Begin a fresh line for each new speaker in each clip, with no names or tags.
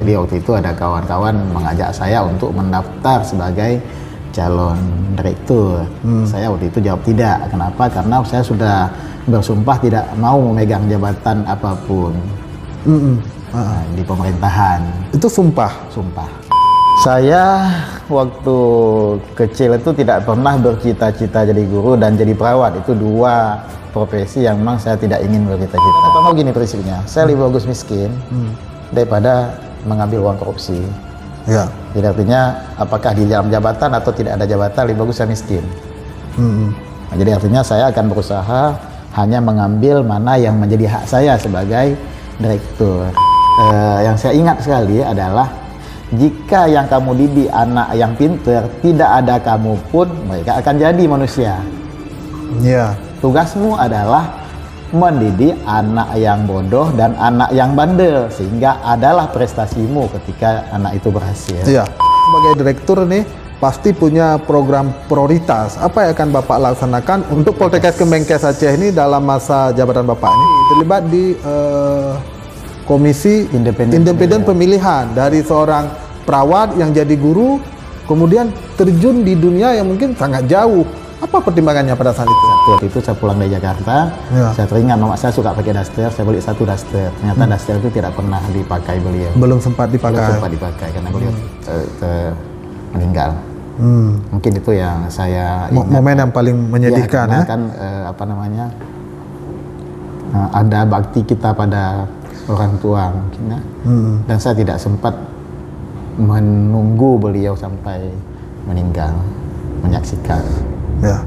Jadi waktu itu ada kawan-kawan mengajak saya untuk mendaftar sebagai calon direktur. Saya waktu itu jawab tidak. Kenapa? Karena saya sudah bersumpah tidak mau memegang jabatan apapun di pemerintahan.
Itu sumpah?
Sumpah. Saya waktu kecil itu tidak pernah bercita-cita jadi guru dan jadi perawat. Itu dua profesi yang memang saya tidak ingin bercita-cita. Pertama gini prinsipnya, saya lebih bagus miskin daripada mengambil uang korupsi.
Ya.
Jadi artinya apakah di dalam jabatan atau tidak ada jabatan, lebih bagus saya miskin. Nah, jadi artinya saya akan berusaha hanya mengambil mana yang menjadi hak saya sebagai direktur. Yang saya ingat sekali adalah jika yang kamu didik anak yang pintar, tidak ada kamu pun mereka akan jadi manusia.
Ya.
Tugasmu adalah mendidik anak yang bodoh dan anak yang bandel, sehingga adalah prestasimu ketika anak itu berhasil.
Iya. Sebagai direktur nih pasti punya program prioritas. Apa yang akan Bapak laksanakan untuk Poltekkes Kemenkes Aceh ini dalam masa jabatan Bapak ini? Terlibat di komisi independen pemilihan dari seorang perawat yang jadi guru, kemudian terjun di dunia yang mungkin sangat jauh. Apa pertimbangannya pada saat itu?
Waktu itu saya pulang dari Jakarta, saya teringat mama saya suka pakai daster, saya beli satu daster. Ternyata daster itu tidak pernah dipakai beliau.
Belum sempat dipakai.
Belum sempat dipakai karena beliau meninggal. Mungkin itu yang saya ingat.
Momen yang paling menyedihkan ya.
Kan ada bakti kita pada orang tua mungkin ya. Dan saya tidak sempat menunggu beliau sampai meninggal, menyaksikan.
Ya.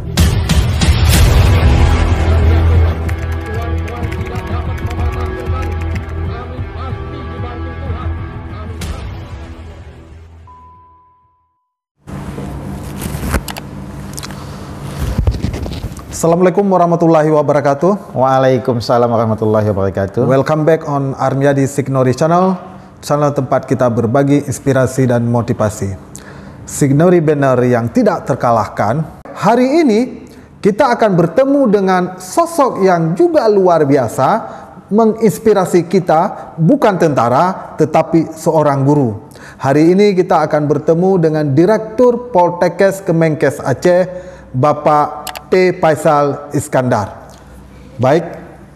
Assalamualaikum warahmatullahi wabarakatuh.
Waalaikumsalam warahmatullahi wabarakatuh.
Welcome back on Armyadi Signori Channel, channel tempat kita berbagi inspirasi dan motivasi. Signori Banner yang tidak terkalahkan. Hari ini kita akan bertemu dengan sosok yang juga luar biasa, menginspirasi kita, bukan tentara tetapi seorang guru. Hari ini kita akan bertemu dengan Direktur Poltekkes Kemenkes Aceh, Bapak P. Faisal Iskandar. Baik,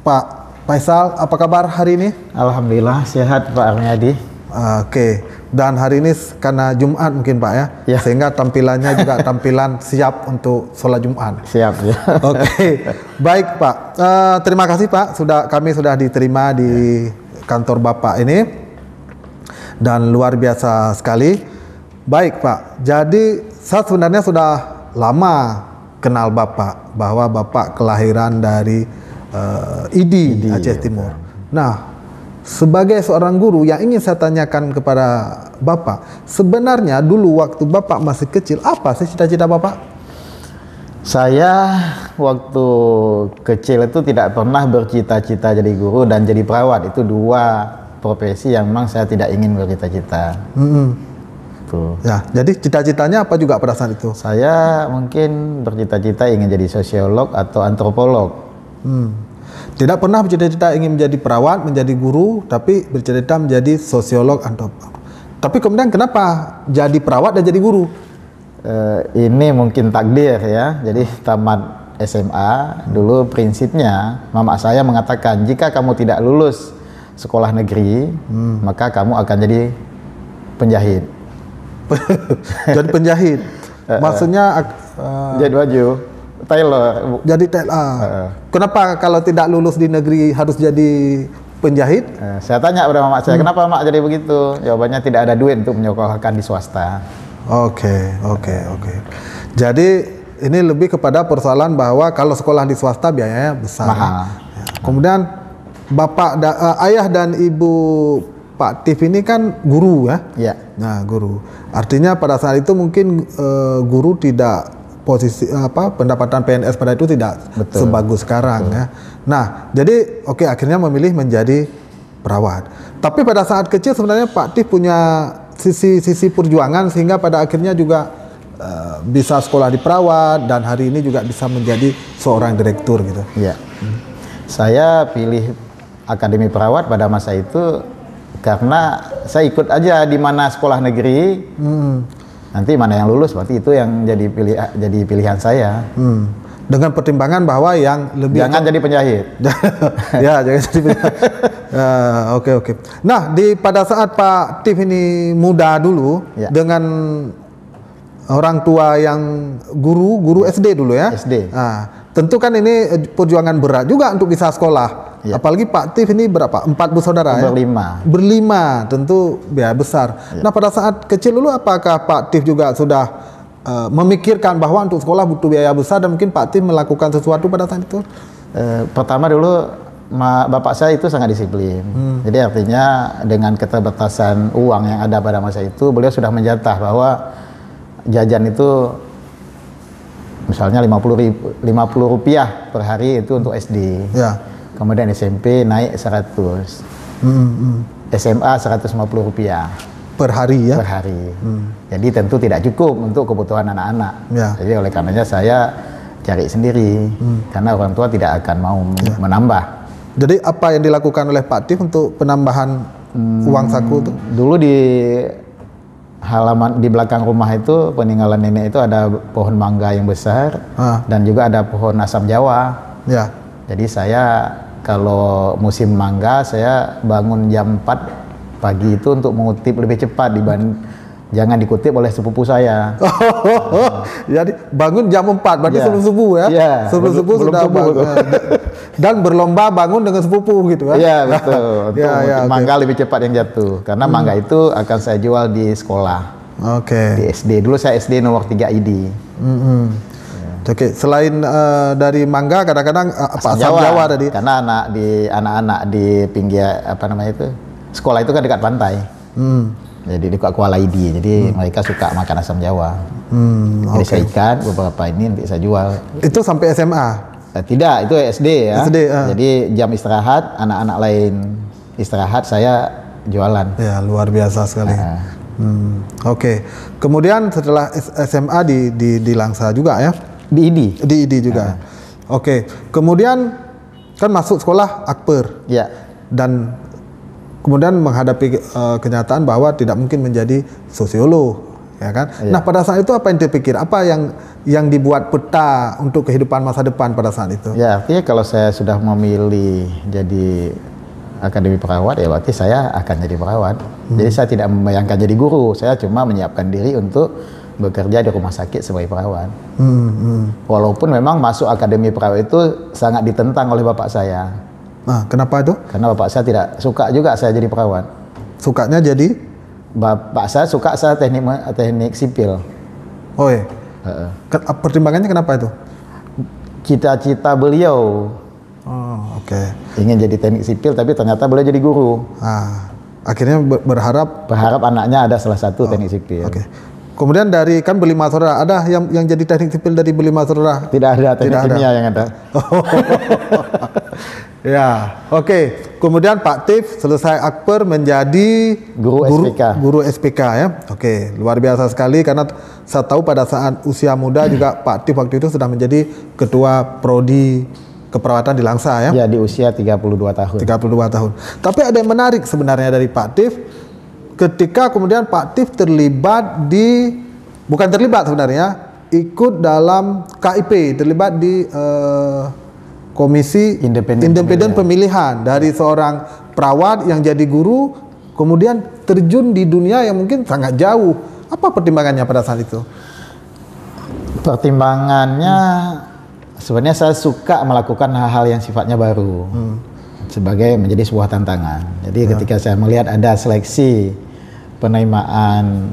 Pak Faisal, apa kabar hari ini?
Alhamdulillah sehat Pak Armyadi.
Oke, dan hari ini karena Jumat mungkin Pak ya, sehingga tampilannya juga tampilan siap untuk sholat Jumat.
Siap ya.
Oke, baik Pak. Terima kasih Pak, kami sudah diterima di kantor Bapak ini dan luar biasa sekali. Baik Pak, jadi saya sebenarnya sudah lama kenal Bapak, bahwa Bapak kelahiran dari ID Aceh Timur. Nah, sebagai seorang guru yang ingin saya tanyakan kepada Bapak, sebenarnya dulu waktu Bapak masih kecil, apa sih cita-cita Bapak?
Saya waktu kecil itu tidak pernah bercita-cita jadi guru dan jadi perawat. Itu dua profesi yang memang saya tidak ingin bercita-cita.
Ya, jadi cita-citanya apa juga pada saat itu?
Saya mungkin bercita-cita ingin jadi sosiolog atau antropolog.
Tidak pernah bercita-cita ingin menjadi perawat, menjadi guru, tapi bercita-cita menjadi sosiolog, antropolog. Tapi kemudian kenapa jadi perawat dan jadi guru?
Ini mungkin takdir ya. Jadi tamat SMA dulu prinsipnya mama saya mengatakan jika kamu tidak lulus sekolah negeri maka kamu akan jadi penjahit.
Jadi penjahit. Maksudnya
jadi baju tailor.
Jadi tailor. Kenapa kalau tidak lulus di negeri harus jadi penjahit?
Saya tanya pada mama saya, kenapa mak jadi begitu? Jawabannya tidak ada duit untuk menyekolahkan di swasta.
Oke. Jadi ini lebih kepada persoalan bahwa kalau sekolah di swasta biayanya besar.
Mahal.
Ya. Kemudian bapak, ayah dan ibu Pak Tif ini kan guru ya?
Iya.
Nah, guru. Artinya pada saat itu mungkin guru tidak pendapatan PNS pada itu tidak sebagus sekarang ya. Nah, jadi akhirnya memilih menjadi perawat. Tapi pada saat kecil sebenarnya Pak Tif punya sisi perjuangan sehingga pada akhirnya juga bisa sekolah di perawat dan hari ini juga bisa menjadi seorang direktur gitu.
Iya. Saya pilih Akademi Perawat pada masa itu Karena saya ikut aja di mana sekolah negeri, nanti mana yang lulus, berarti itu yang jadi pilihan saya.
Dengan pertimbangan bahwa yang lebih
jangan jadi penjahit.
Ya, jangan jadi penjahit. Oke. Nah, pada saat Pak Tif ini muda dulu, dengan orang tua yang guru SD dulu ya.
SD.
Nah, tentu kan ini perjuangan berat juga untuk bisa sekolah. Apalagi Pak Tif ini berapa? 4 bersaudara ya? Berlima, tentu biaya besar. Nah, pada saat kecil dulu apakah Pak Tif juga sudah memikirkan bahwa untuk sekolah butuh biaya besar dan mungkin Pak Tif melakukan sesuatu pada saat itu?
Pertama dulu bapak saya itu sangat disiplin. Jadi artinya dengan keterbatasan uang yang ada pada masa itu, beliau sudah menjatah bahwa jajan itu misalnya 50 rupiah per hari itu untuk SD. Kemudian SMP naik 100. SMA 150 rupiah
per hari ya.
Per hari. Jadi tentu tidak cukup untuk kebutuhan anak-anak. Jadi oleh karenanya saya cari sendiri karena orang tua tidak akan mau menambah.
Jadi apa yang dilakukan oleh Pak Tif untuk penambahan uang saku itu?
Dulu di halaman di belakang rumah itu peninggalan nenek itu ada pohon mangga yang besar dan juga ada pohon asam Jawa. Jadi saya kalau musim mangga saya bangun jam 4 pagi itu untuk mengutip lebih cepat jangan dikutip oleh sepupu saya.
Jadi bangun jam 4 berarti sebelum subuh ya? Sebelum subuh sudah bangun. Dan berlomba bangun dengan sepupu gitu kan?
Iya betul. Untuk mangga lebih cepat yang jatuh karena mangga itu akan saya jual di sekolah. Di SD. Dulu saya SD nomor 3 ID.
Selain dari mangga kadang-kadang asam Jawa tadi.
Karena anak-anak di pinggir sekolah itu kan dekat pantai. Jadi dekat Kuala ID. Jadi mereka suka makan asam Jawa. Jadi saya ikat beberapa ini nanti saya jual. Itu sampai SMA? Tidak, itu SD ya. Jadi jam istirahat anak-anak lain istirahat saya jualan. Ya,
luar biasa sekali. Kemudian setelah SMA di Langsa juga ya? Di ID juga. Kemudian kan masuk sekolah Akper. Dan kemudian menghadapi kenyataan bahwa tidak mungkin menjadi sosiolog, ya kan? Nah, pada saat itu apa yang dipikir? Apa yang dibuat peta untuk kehidupan masa depan pada saat itu?
Ya, artinya kalau saya sudah memilih jadi akademi perawat, ya berarti saya akan jadi perawat. Jadi saya tidak membayangkan jadi guru, saya cuma menyiapkan diri untuk bekerja di rumah sakit sebagai perawat. Walaupun memang masuk akademi perawat itu sangat ditentang oleh bapak saya.
Nah, kenapa itu?
Karena bapak saya tidak suka juga saya jadi perawat.
Sukanya jadi?
Bapak saya suka saya teknik sipil.
Pertimbangannya kenapa itu?
Cita-cita beliau. Ingin jadi teknik sipil, tapi ternyata beliau jadi guru.
Akhirnya berharap
anaknya ada salah satu teknik sipil.
Kemudian dari kan berlima saudara, ada yang jadi teknik sipil dari berlima saudara?
Tidak ada, teknik kimia yang ada.
Kemudian Pak Tif selesai Akper menjadi guru SPK ya. Luar biasa sekali karena saya tahu pada saat usia muda juga Pak Tif waktu itu sudah menjadi ketua prodi keperawatan di Langsa ya.
Ya, di usia 32 tahun.
32 tahun. Tapi ada yang menarik sebenarnya dari Pak Tif. Ketika kemudian Pak Tif bukan terlibat sebenarnya, ikut dalam KIP, terlibat di Komisi Independen Pemilihan dari seorang perawat yang jadi guru, kemudian terjun di dunia yang mungkin sangat jauh. Apa pertimbangannya pada saat itu?
Pertimbangannya sebenarnya saya suka melakukan hal-hal yang sifatnya baru. Sebagai menjadi sebuah tantangan. Jadi ketika saya melihat ada seleksi penerimaan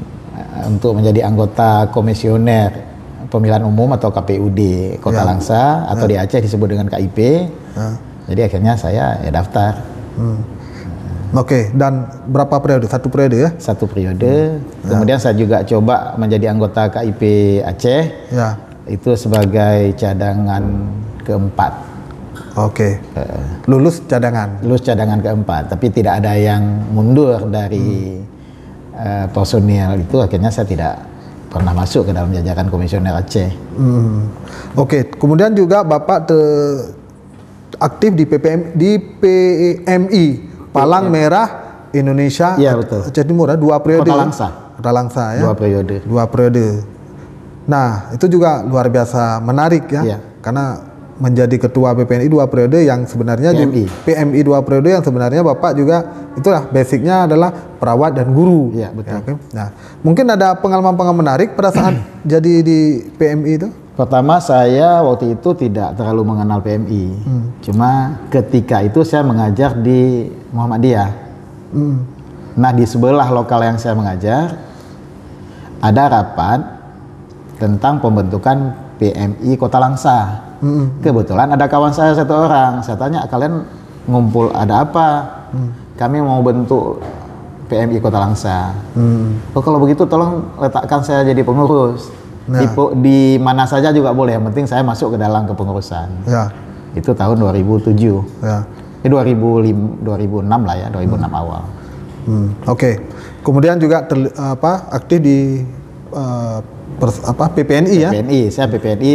untuk menjadi anggota komisioner pemilihan umum atau KPUD Kota Langsa atau di Aceh disebut dengan KIP. Jadi akhirnya saya daftar.
Dan berapa periode? 1 periode ya?
1 periode. Kemudian saya juga coba menjadi anggota KIP Aceh. Itu sebagai cadangan keempat.
Lulus cadangan
keempat, tapi tidak ada yang mundur dari personil itu. Akhirnya saya tidak pernah masuk ke dalam jajaran komisioner Aceh.
Kemudian juga Bapak aktif di PMI Palang Merah Indonesia,
Iya, betul.
Aceh Timur, 2 periode.
Kota Langsa.
Kota Langsa ya.
2 periode.
2 periode. Nah, itu juga luar biasa menarik ya.
Iya.
Karena menjadi ketua PPNI 2 periode yang sebenarnya PMI 2 periode yang sebenarnya Bapak juga itulah basicnya adalah perawat dan guru.
Iya, betul.
Ya, oke. Nah, mungkin ada pengalaman-pengalaman menarik pada saat jadi di PMI itu?
Pertama, saya waktu itu tidak terlalu mengenal PMI. Cuma ketika itu saya mengajar di Muhammadiyah. Nah, di sebelah lokal yang saya mengajar ada rapat tentang pembentukan PMI Kota Langsa. Kebetulan ada kawan saya 1 orang. Saya tanya, kalian ngumpul ada apa? Kami mau bentuk PMI Kota Langsa. Oh, kalau begitu tolong letakkan saya jadi pengurus.
Nah.
Di mana saja juga boleh, yang penting saya masuk ke dalam kepengurusan.
Ya.
Itu tahun 2007.
Ya.
2006 lah ya, 2006 awal.
Oke. Kemudian juga aktif di PPNI ya?
PPNI, saya PPNI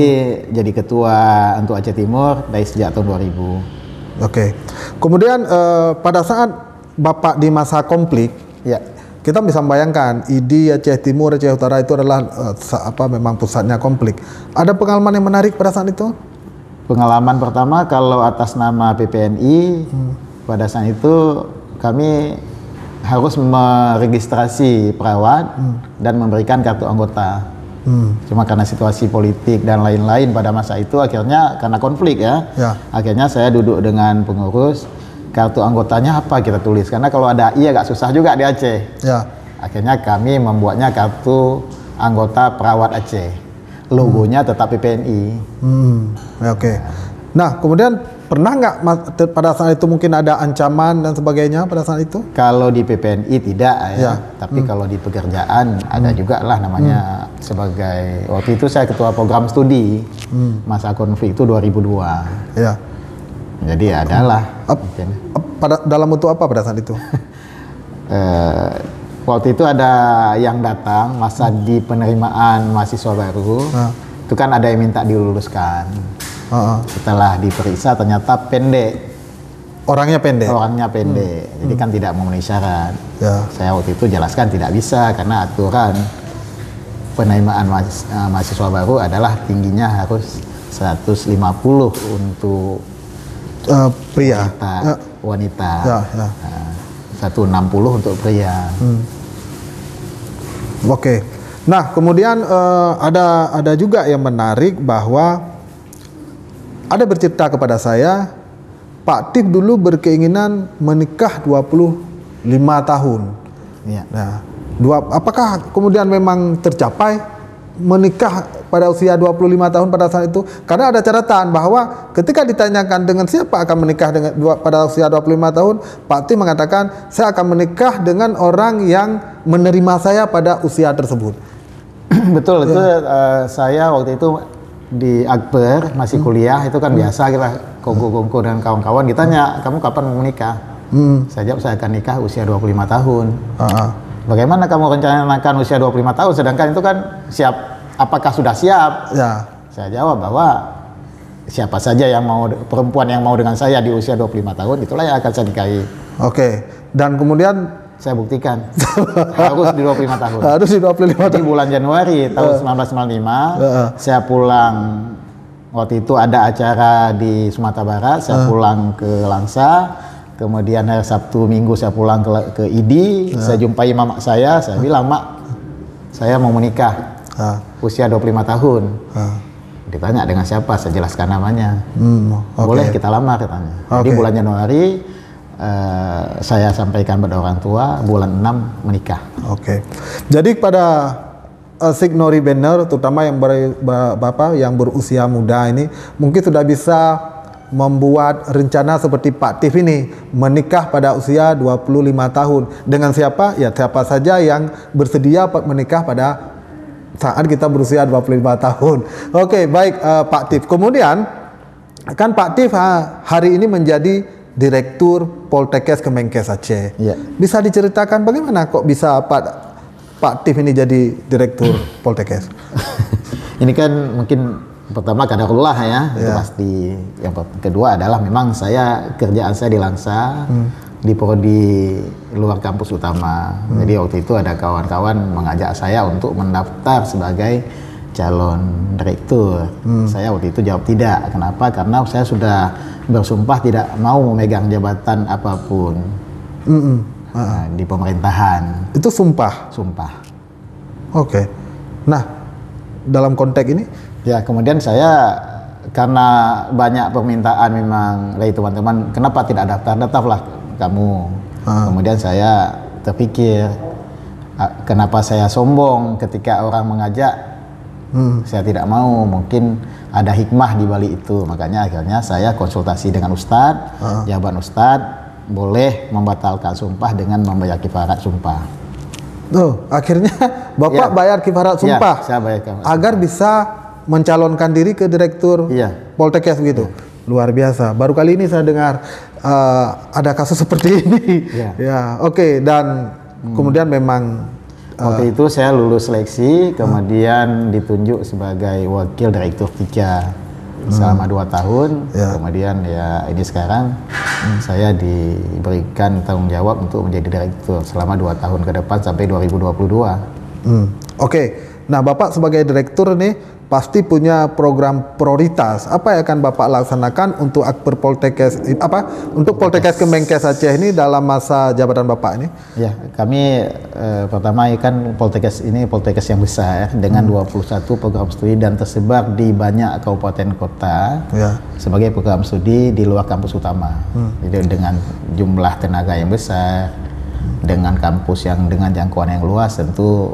jadi ketua untuk Aceh Timur dari sejak tahun 2000.
Oke. Kemudian pada saat Bapak di masa konflik,
Ya.
kita bisa membayangkan ID Aceh Timur, Aceh Utara itu adalah memang pusatnya konflik. Ada pengalaman yang menarik pada saat itu?
Pengalaman pertama kalau atas nama PPNI, pada saat itu kami harus meregistrasi perawat dan memberikan kartu anggota. Cuma karena situasi politik dan lain-lain pada masa itu akhirnya karena konflik ya. Akhirnya saya duduk dengan pengurus, kartu anggotanya apa kita tulis, karena kalau ada I agak susah juga di Aceh.
Ya.
Akhirnya kami membuatnya kartu anggota perawat Aceh. Logonya tetap PPNI.
Oke. Nah, kemudian pernah nggak pada saat itu mungkin ada ancaman dan sebagainya pada saat itu?
Kalau di PPNI tidak ya, tapi kalau di pekerjaan ada juga lah namanya sebagai, waktu itu saya ketua program studi masa konflik itu 2002.
Ya.
Jadi adalah
dalam bentuk apa pada saat itu?
Waktu itu ada yang datang masa di penerimaan mahasiswa baru, itu kan ada yang minta diluluskan. Setelah diperiksa ternyata pendek.
Orangnya pendek?
Orangnya pendek, jadi kan tidak memenuhi syarat.
Ya.
Saya waktu itu jelaskan tidak bisa karena aturan penerimaan mahasiswa baru adalah tingginya harus 150 untuk
pria,
wanita.
Ya.
160 untuk pria.
Oke. Nah, kemudian ada juga yang menarik bahwa ada bercerita kepada saya, Pak Tif dulu berkeinginan menikah 25 tahun.
Ya.
Nah, apakah kemudian memang tercapai menikah pada usia 25 tahun pada saat itu? Karena ada catatan bahwa ketika ditanyakan dengan siapa akan menikah pada usia 25 tahun, Pak Tif mengatakan, saya akan menikah dengan orang yang menerima saya pada usia tersebut.
Betul, itu saya waktu itu di Akbar masih kuliah, itu kan biasa kita kongko-kongko dengan kawan-kawan, ditanya, kamu kapan mau menikah? Saya jawab, saya akan nikah usia 25 tahun. Bagaimana kamu rencanakan usia 25 tahun, sedangkan itu kan siap, apakah sudah siap?
Ya.
Saya jawab bahwa siapa saja yang mau, perempuan yang mau dengan saya di usia 25 tahun, itulah yang akan saya nikahi.
Oke, dan kemudian
saya buktikan harus di 25 tahun.
Harus di 25 tahun.
Di bulan Januari tahun 1995, saya pulang, waktu itu ada acara di Sumatera Barat, saya pulang ke Langsa. Kemudian hari Sabtu Minggu saya pulang ke ID, saya jumpai mamak saya bilang, Mak, saya mau menikah, usia 25 tahun. Ditanya dengan siapa, saya jelaskan namanya. Boleh kita lamar, katanya. Jadi bulan Januari saya sampaikan pada orang tua, bulan 6 menikah.
Jadi pada Signori Banner, terutama yang Bapak yang berusia muda ini, mungkin sudah bisa membuat rencana seperti Pak Tif ini, menikah pada usia 25 tahun. Dengan siapa? Ya siapa saja yang bersedia menikah pada saat kita berusia 25 tahun. Oke, baik Pak Tif. Kemudian kan Pak Tif hari ini menjadi Direktur Poltekkes Kemenkes Aceh.
Ya.
Bisa diceritakan bagaimana kok bisa Pak Tif ini jadi Direktur Poltekkes?
Ini kan mungkin pertama kadarullah ya, itu pasti. Yang kedua adalah memang kerjaan saya di Langsa, di prodi luar kampus utama. Jadi waktu itu ada kawan-kawan mengajak saya untuk mendaftar sebagai calon direktur. Saya waktu itu jawab tidak. Kenapa? Karena saya sudah bersumpah tidak mau memegang jabatan apapun di pemerintahan.
Itu sumpah?
Sumpah.
Oke. Nah, dalam konteks ini?
Ya, kemudian saya karena banyak permintaan memang dari teman-teman, kenapa tidak daftarlah kamu. Kemudian saya terpikir, kenapa saya sombong ketika orang mengajak, saya tidak mau, mungkin ada hikmah di balik itu. Makanya akhirnya saya konsultasi dengan Ustadz, jawaban Ustadz boleh membatalkan sumpah dengan membayar kifarat sumpah.
Tuh, akhirnya Bapak bayar kifarat sumpah
saya bayar kifarat
agar bisa mencalonkan diri ke direktur Poltekkes begitu. Luar biasa. Baru kali ini saya dengar ada kasus seperti ini. Oke. Dan kemudian memang
waktu itu saya lulus seleksi, kemudian ditunjuk sebagai wakil direktur 3 selama 2 tahun. Kemudian ya ini sekarang saya diberikan tanggung jawab untuk menjadi direktur selama 2 tahun ke depan sampai 2022.
Oke. Nah, Bapak sebagai direktur nih pasti punya program prioritas. Apa yang akan Bapak laksanakan untuk Akper Poltekkes, untuk Poltekkes Kemenkes Aceh ini dalam masa jabatan Bapak ini?
Ya, kami pertama kan Poltekkes ini Poltekkes yang besar dengan 21 program studi dan tersebar di banyak kabupaten kota sebagai program studi di luar kampus utama. Jadi dengan jumlah tenaga yang besar, dengan kampus yang dengan jangkauan yang luas, tentu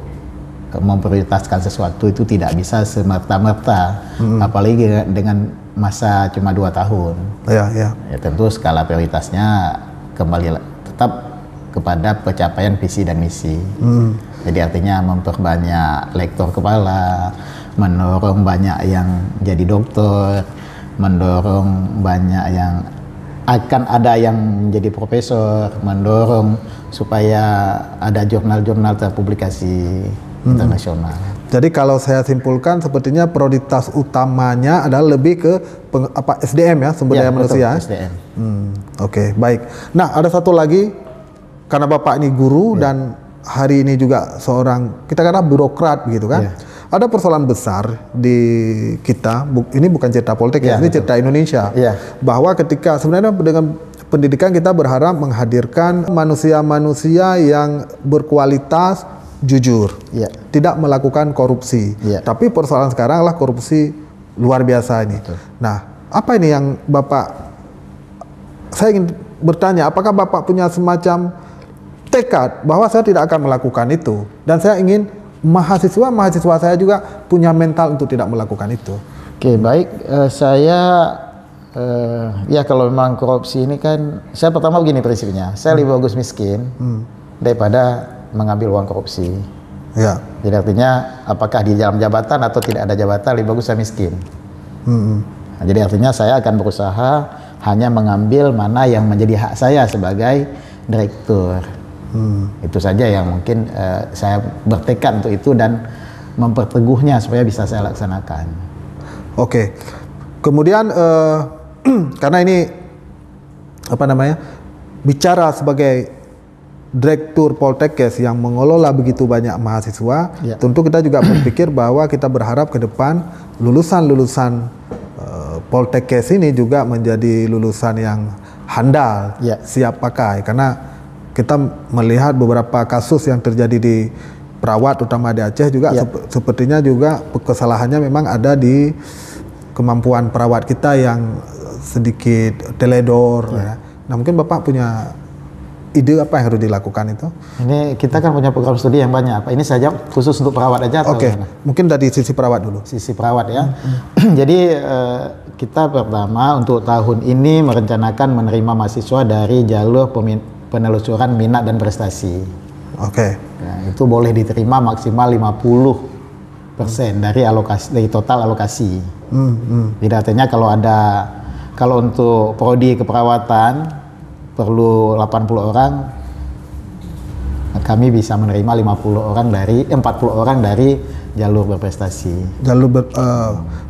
memprioritaskan sesuatu itu tidak bisa semerta-merta, apalagi dengan masa cuma 2 tahun. Ya, tentu skala prioritasnya kembali tetap kepada pencapaian visi dan misi. Jadi artinya memperbanyak lektor kepala, mendorong banyak yang jadi dokter, mendorong banyak yang akan ada yang menjadi profesor, mendorong supaya ada jurnal-jurnal terpublikasi internasional.
Jadi kalau saya simpulkan sepertinya prioritas utamanya adalah lebih ke SDM ya, sumber daya manusia.
SDM.
Oke, baik. Nah, ada satu lagi, karena Bapak ini guru dan hari ini juga seorang, kita kata birokrat gitu kan. Ada persoalan besar di kita, ini bukan cerita Poltekkes, ini cerita Indonesia. Bahwa ketika sebenarnya dengan pendidikan kita berharap menghadirkan manusia-manusia yang berkualitas, jujur, tidak melakukan korupsi. Tapi persoalan sekarang adalah korupsi luar biasa ini. Nah, apa ini yang Bapak, saya ingin bertanya, apakah Bapak punya semacam tekad bahwa saya tidak akan melakukan itu, dan saya ingin mahasiswa saya juga punya mental untuk tidak melakukan itu.
Oke, baik. Saya ya kalau memang korupsi ini kan, saya pertama begini prinsipnya, saya lebih bagus miskin daripada mengambil uang korupsi. Jadi artinya apakah di dalam jabatan atau tidak ada jabatan, lebih bagus saya miskin. Nah, jadi artinya saya akan berusaha hanya mengambil mana yang menjadi hak saya sebagai direktur. Itu saja yang mungkin saya bertekad untuk itu dan memperteguhnya supaya bisa saya laksanakan.
Oke. Kemudian karena ini bicara sebagai direktur Poltekkes yang mengelola begitu banyak mahasiswa, tentu kita juga berpikir bahwa kita berharap ke depan lulusan-lulusan Poltekkes ini juga menjadi lulusan yang handal, siap pakai. Karena kita melihat beberapa kasus yang terjadi di perawat, utama di Aceh juga sepertinya juga kesalahannya memang ada di kemampuan perawat kita yang sedikit teledor. Nah, mungkin Bapak punya ide apa yang harus dilakukan itu?
Ini kita kan punya program studi yang banyak. Ini saja khusus untuk perawat aja.
Oke, mungkin dari sisi perawat dulu.
Sisi perawat ya. Jadi kita pertama untuk tahun ini merencanakan menerima mahasiswa dari jalur penelusuran minat dan prestasi. Nah, itu boleh diterima maksimal 50% dari total alokasi. Jadi artinya kalau untuk prodi keperawatan perlu 80 orang, kami bisa menerima 40 orang dari jalur berprestasi.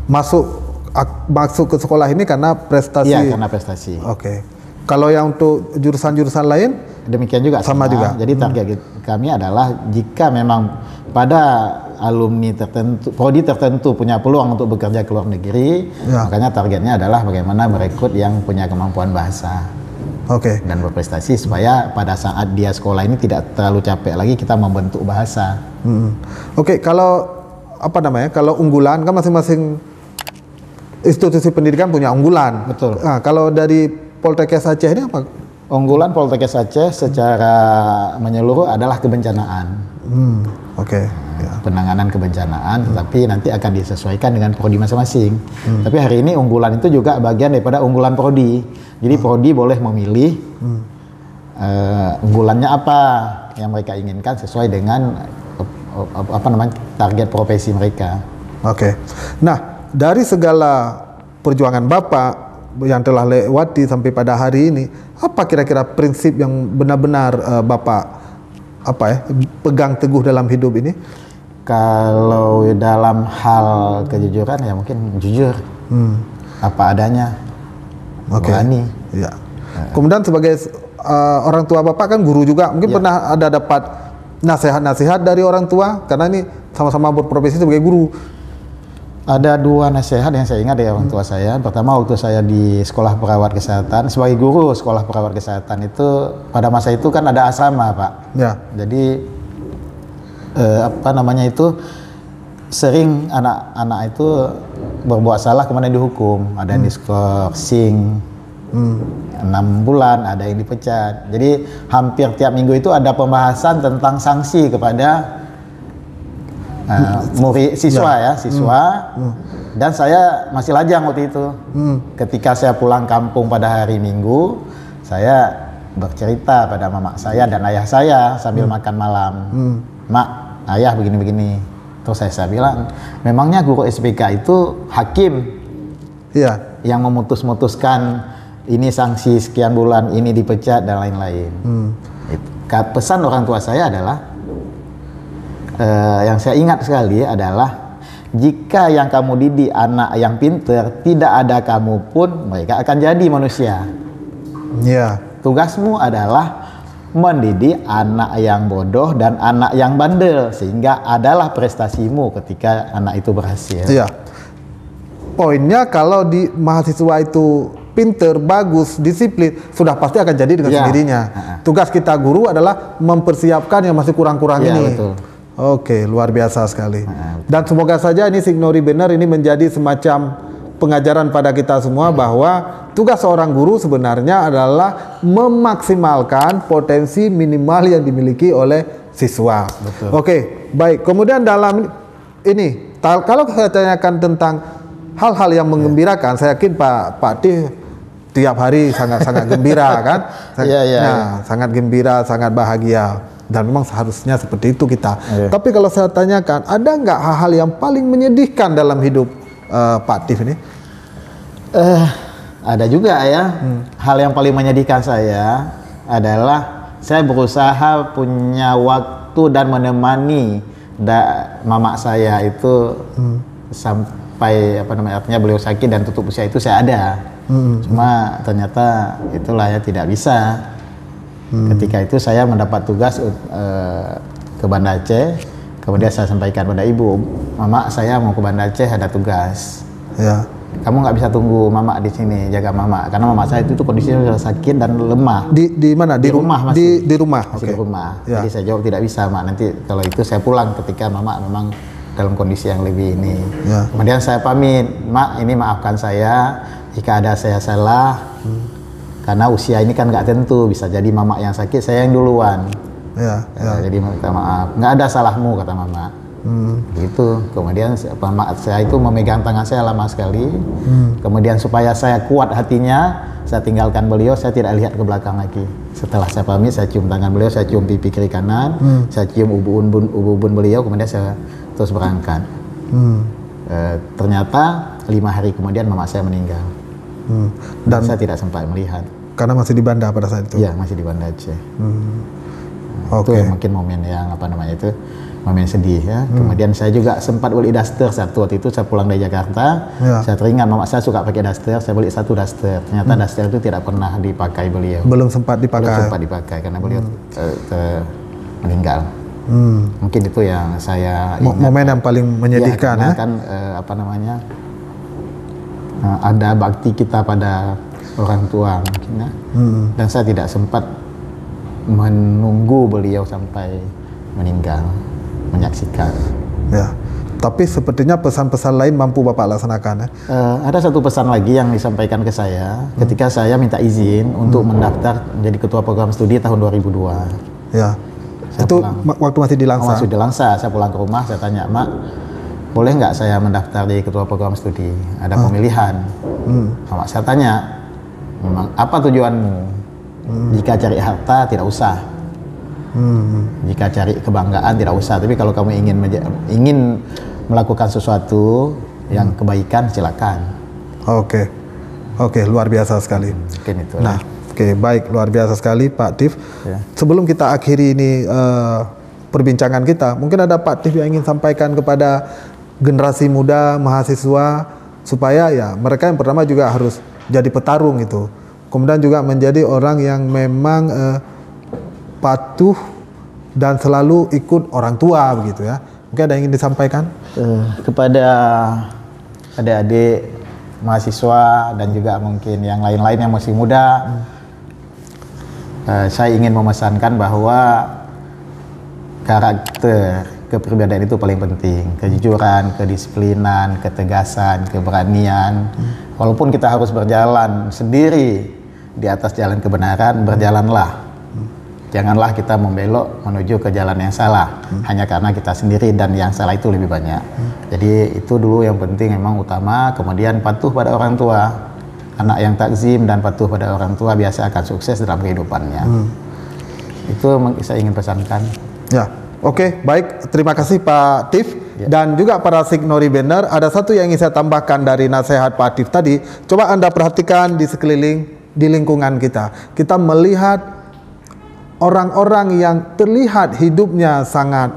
Masuk ke sekolah ini karena prestasi.
Iya, karena prestasi.
Oke. Kalau yang untuk jurusan-jurusan lain
demikian juga
sama juga.
Jadi target kami adalah jika memang pada alumni tertentu, prodi tertentu punya peluang untuk bekerja ke luar negeri, makanya targetnya adalah bagaimana merekrut yang punya kemampuan bahasa. Dan berprestasi supaya pada saat dia sekolah ini tidak terlalu capek lagi kita membentuk bahasa.
Kalau apa namanya? Kalau unggulan kan masing-masing institusi pendidikan punya unggulan.
Betul.
Nah, kalau dari Poltekkes Aceh ini apa?
Unggulan Poltekkes Aceh secara menyeluruh adalah kebencanaan. Penanganan kebencanaan, tetapi nanti akan disesuaikan dengan prodi masing-masing. Tapi hari ini unggulan itu juga bagian daripada unggulan prodi. Jadi prodi boleh memilih unggulannya apa yang mereka inginkan sesuai dengan target profesi mereka. Nah, dari segala perjuangan Bapak yang telah lewati sampai pada hari ini, apa kira-kira prinsip yang benar-benar Bapak pegang teguh dalam hidup ini? Kalau dalam hal kejujuran ya mungkin jujur, apa adanya, berani.
Kemudian sebagai orang tua Bapak kan guru juga, mungkin pernah ada dapat nasihat-nasihat dari orang tua karena ini sama-sama berprofesi sebagai guru.
Ada 2 nasihat yang saya ingat dari orang tua saya. Pertama, waktu saya di sekolah perawat kesehatan, sebagai guru sekolah perawat kesehatan itu, pada masa itu kan ada asrama, Pak. Jadi sering anak-anak itu berbuat salah kemudian dihukum. Ada yang diskorsing 6 bulan, ada yang dipecat. Jadi hampir tiap minggu itu ada pembahasan tentang sanksi kepada siswa. Dan saya masih lajang waktu itu. Ketika saya pulang kampung pada hari Minggu, saya bercerita pada mama saya dan ayah saya sambil makan malam. Mak, ayah begini-begini. Terus saya bilang, memangnya guru SPK itu hakim yang memutuskan ini sanksi sekian bulan, ini dipecat dan lain-lain. Pesan orang tua saya adalah, yang saya ingat sekali adalah, jika yang kamu didik anak yang pinter, tidak ada kamu pun mereka akan jadi manusia. Tugasmu adalah mendidik anak yang bodoh dan anak yang bandel, sehingga adalah prestasimu ketika anak itu berhasil.
Poinnya kalau di mahasiswa itu pinter, bagus, disiplin, sudah pasti akan jadi dengan sendirinya. Tugas kita guru adalah mempersiapkan yang masih kurang-kurang ini.
Betul.
Luar biasa sekali. Dan semoga saja ini Signori Benar ini menjadi semacam pengajaran pada kita semua bahwa tugas seorang guru sebenarnya adalah memaksimalkan potensi minimal yang dimiliki oleh siswa. Baik. Kemudian dalam ini, kalau saya tanyakan tentang hal-hal yang mengembirakan, saya yakin Pak Tih tiap hari sangat gembira kan? Sangat gembira, sangat bahagia. Dan memang seharusnya seperti itu kita. Tapi kalau saya tanyakan, ada nggak hal-hal yang paling menyedihkan dalam hidup Pak Tif ini?
Ada juga ya. Hal yang paling menyedihkan saya adalah saya berusaha punya waktu dan menemani mama saya itu sampai artinya beliau sakit dan tutup usia itu saya ada. Cuma ternyata itulah ya, tidak bisa. Ketika itu saya mendapat tugas ke Banda Aceh, kemudian saya sampaikan pada ibu, mama saya mau ke Banda Aceh ada tugas. Kamu nggak bisa tunggu mama di sini, jaga mama, karena mama saya itu kondisinya sudah sakit dan lemah.
Di mana?
Di rumah masih.
Di rumah.
Masih di rumah. Jadi saya jawab tidak bisa, mak. Nanti kalau itu saya pulang ketika mama memang dalam kondisi yang lebih ini. Kemudian saya pamit, mak, ini maafkan saya jika ada saya salah. Karena usia ini kan nggak tentu, bisa jadi mama yang sakit, saya yang duluan. Jadi minta maaf, nggak ada salahmu kata mama. Gitu. Kemudian mama saya itu memegang tangan saya lama sekali. Kemudian supaya saya kuat hatinya, saya tinggalkan beliau, saya tidak lihat ke belakang lagi. Setelah saya pamit, saya cium tangan beliau, saya cium pipi kiri kanan, saya cium ubun beliau, kemudian saya terus berangkat. Ternyata 5 hari kemudian mama saya meninggal. Dan saya tidak sempat melihat.
Karena masih di Banda pada saat itu?
Iya, masih di Banda Aceh. Itu yang mungkin momen yang momen sedih ya. Kemudian saya juga sempat beli daster satu waktu itu, saya pulang dari Jakarta, saya teringat mama saya suka pakai daster, saya beli satu daster. Ternyata daster itu tidak pernah dipakai beliau.
Belum sempat
dipakai karena beliau meninggal. Mungkin itu yang saya ingat.
Momen yang paling menyedihkan ya.
Kan ada bakti kita pada orang tua mungkin ya. Dan saya tidak sempat menunggu beliau sampai meninggal, menyaksikan.
Ya. Tapi sepertinya pesan-pesan lain mampu Bapak laksanakan ya.
Ada satu pesan lagi yang disampaikan ke saya ketika saya minta izin untuk mendaftar menjadi ketua program studi tahun 2002.
Ya. Itu waktu masih di Langsa.
Masih di Langsa. Saya pulang ke rumah, saya tanya, "Mak, boleh nggak saya mendaftar di ketua program studi? Ada pemilihan." Mak saya tanya, "Memang apa tujuanmu? Jika cari harta tidak usah. Jika cari kebanggaan tidak usah. Tapi kalau kamu ingin melakukan sesuatu yang kebaikan, silakan."
Oke, luar biasa sekali.
Mungkin itu.
Nah, baik, luar biasa sekali Pak Tif.
Ya.
Sebelum kita akhiri ini perbincangan kita, mungkin ada Pak Tif yang ingin sampaikan kepada generasi muda, mahasiswa, supaya ya mereka yang pertama juga harus jadi petarung itu. Kemudian juga menjadi orang yang memang patuh dan selalu ikut orang tua begitu ya. Mungkin ada yang ingin disampaikan?
Kepada adik-adik mahasiswa dan juga mungkin yang lain-lain yang masih muda, saya ingin memesankan bahwa karakter kepribadian itu paling penting. Kejujuran, kedisiplinan, ketegasan, keberanian. Walaupun kita harus berjalan sendiri di atas jalan kebenaran, berjalanlah. Janganlah kita membelok menuju ke jalan yang salah hanya karena kita sendiri dan yang salah itu lebih banyak. Jadi itu dulu yang penting, memang utama. Kemudian patuh pada orang tua. Anak yang takzim dan patuh pada orang tua biasa akan sukses dalam kehidupannya. Itu saya ingin pesankan.
Ya, oke, baik. Terima kasih Pak Tif. Ya. Dan juga para Signori Banner, ada satu yang ingin saya tambahkan dari nasihat Pak Tif tadi. Coba Anda perhatikan di sekeliling, di lingkungan kita. Kita melihat orang-orang yang terlihat hidupnya sangat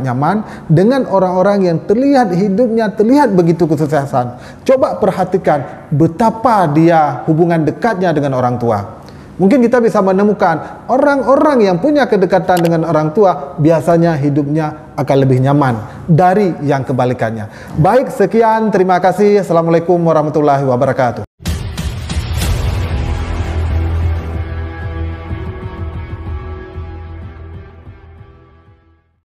nyaman dengan orang-orang yang terlihat begitu kesuksesan. Coba perhatikan betapa dia hubungan dekatnya dengan orang tua. Mungkin kita bisa menemukan orang-orang yang punya kedekatan dengan orang tua biasanya hidupnya akan lebih nyaman dari yang kebalikannya. Baik, sekian, terima kasih. Assalamualaikum warahmatullahi wabarakatuh.